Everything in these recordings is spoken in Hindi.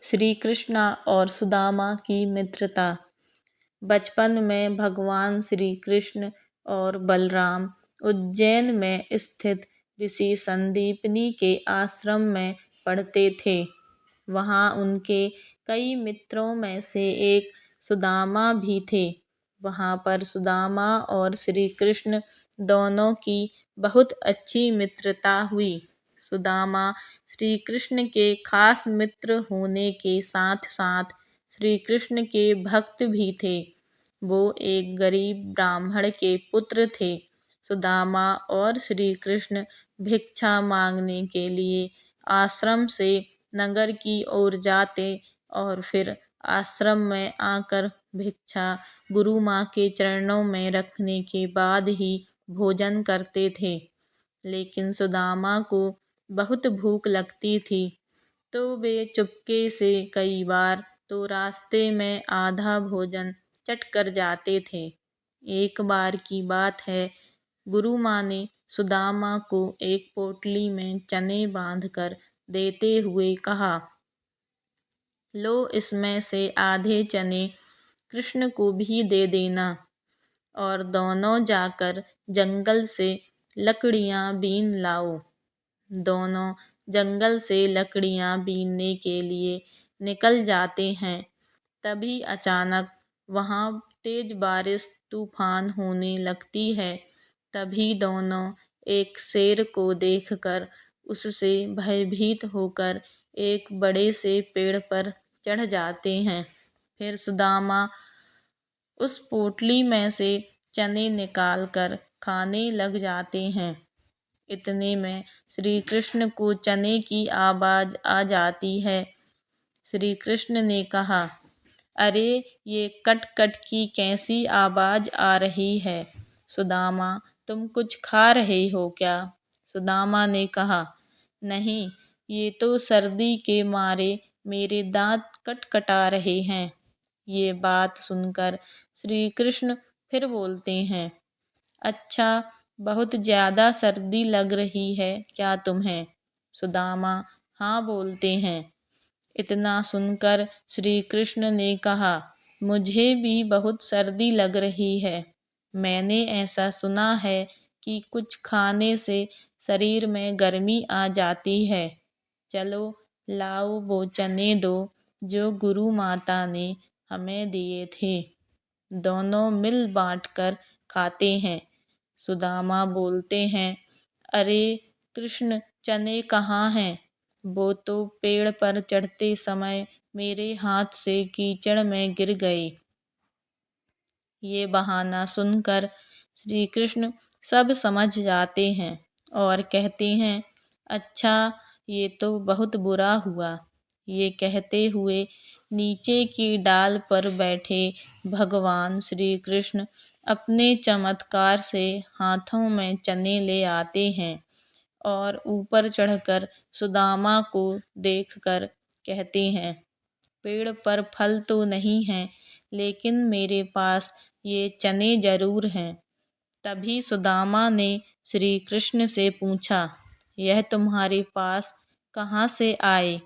श्री कृष्ण और सुदामा की मित्रता। बचपन में भगवान श्री कृष्ण और बलराम उज्जैन में स्थित ऋषि संदीपनी के आश्रम में पढ़ते थे। वहाँ उनके कई मित्रों में से एक सुदामा भी थे। वहाँ पर सुदामा और श्री कृष्ण दोनों की बहुत अच्छी मित्रता हुई। सुदामा श्री कृष्ण के खास मित्र होने के साथ साथ श्री कृष्ण के भक्त भी थे। वो एक गरीब ब्राह्मण के पुत्र थे। सुदामा और श्री कृष्ण भिक्षा मांगने के लिए आश्रम से नगर की ओर जाते और फिर आश्रम में आकर भिक्षा गुरु माँ के चरणों में रखने के बाद ही भोजन करते थे। लेकिन सुदामा को बहुत भूख लगती थी, तो वे चुपके से कई बार तो रास्ते में आधा भोजन चट कर जाते थे। एक बार की बात है, गुरु माँ ने सुदामा को एक पोटली में चने बांधकर देते हुए कहा, लो इसमें से आधे चने कृष्ण को भी दे देना और दोनों जाकर जंगल से लकड़ियाँ बीन लाओ। दोनों जंगल से लकड़ियाँ बीनने के लिए निकल जाते हैं। तभी अचानक वहाँ तेज बारिश तूफान होने लगती है। तभी दोनों एक शेर को देखकर उससे भयभीत होकर एक बड़े से पेड़ पर चढ़ जाते हैं। फिर सुदामा उस पोटली में से चने निकालकर खाने लग जाते हैं। इतने में श्री कृष्ण को चने की आवाज़ आ जाती है। श्री कृष्ण ने कहा, अरे ये कट कट की कैसी आवाज़ आ रही है? सुदामा, तुम कुछ खा रहे हो क्या? सुदामा ने कहा, नहीं, ये तो सर्दी के मारे मेरे दांत कटकटा रहे हैं। ये बात सुनकर श्री कृष्ण फिर बोलते हैं, अच्छा, बहुत ज़्यादा सर्दी लग रही है क्या तुम्हें? सुदामा हाँ बोलते हैं। इतना सुनकर श्री कृष्ण ने कहा, मुझे भी बहुत सर्दी लग रही है। मैंने ऐसा सुना है कि कुछ खाने से शरीर में गर्मी आ जाती है। चलो लाओ वो चने दो जो गुरु माता ने हमें दिए थे। दोनों मिल बांट कर खाते हैं। सुदामा बोलते हैं, अरे कृष्ण, चने कहाँ हैं? वो तो पेड़ पर चढ़ते समय मेरे हाथ से कीचड़ में गिर गए। ये बहाना सुनकर श्री कृष्ण सब समझ जाते हैं और कहते हैं, अच्छा, ये तो बहुत बुरा हुआ। ये कहते हुए नीचे की डाल पर बैठे भगवान श्री कृष्ण अपने चमत्कार से हाथों में चने ले आते हैं और ऊपर चढ़कर सुदामा को देखकर कहते हैं, पेड़ पर फल तो नहीं है, लेकिन मेरे पास ये चने जरूर हैं। तभी सुदामा ने श्री कृष्ण से पूछा, यह तुम्हारे पास कहाँ से आए?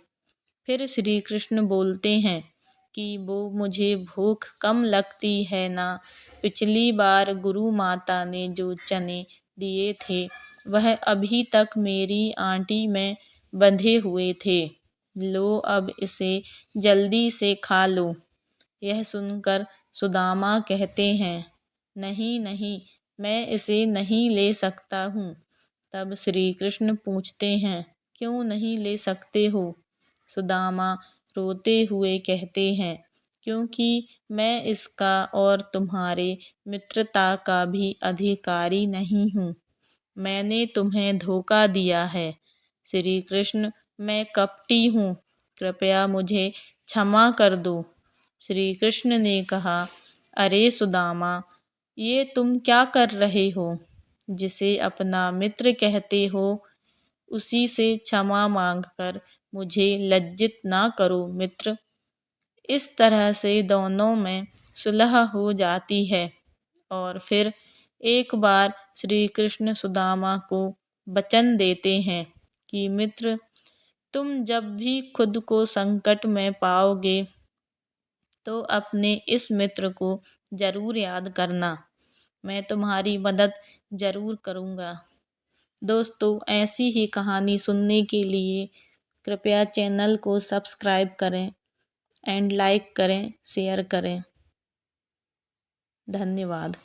फिर श्री कृष्ण बोलते हैं कि वो मुझे भूख कम लगती है ना, पिछली बार गुरु माता ने जो चने दिए थे वह अभी तक मेरी आंटी में बंधे हुए थे। लो अब इसे जल्दी से खा लो। यह सुनकर सुदामा कहते हैं, नहीं नहीं, मैं इसे नहीं ले सकता हूँ। तब श्री कृष्ण पूछते हैं, क्यों नहीं ले सकते हो? सुदामा रोते हुए कहते हैं, क्योंकि मैं इसका और तुम्हारे मित्रता का भी अधिकारी नहीं हूँ। मैंने तुम्हें धोखा दिया है। श्री कृष्ण, मैं कपटी हूँ, कृपया मुझे क्षमा कर दो। श्री कृष्ण ने कहा, अरे सुदामा, ये तुम क्या कर रहे हो? जिसे अपना मित्र कहते हो उसी से क्षमा मांगकर मुझे लज्जित ना करो मित्र। इस तरह से दोनों में सुलह हो जाती है और फिर एक बार श्री कृष्ण सुदामा को वचन देते हैं कि मित्र, तुम जब भी खुद को संकट में पाओगे तो अपने इस मित्र को जरूर याद करना। मैं तुम्हारी मदद जरूर करूँगा। दोस्तों, ऐसी ही कहानी सुनने के लिए कृपया चैनल को सब्सक्राइब करें एंड लाइक करें, शेयर करें। धन्यवाद।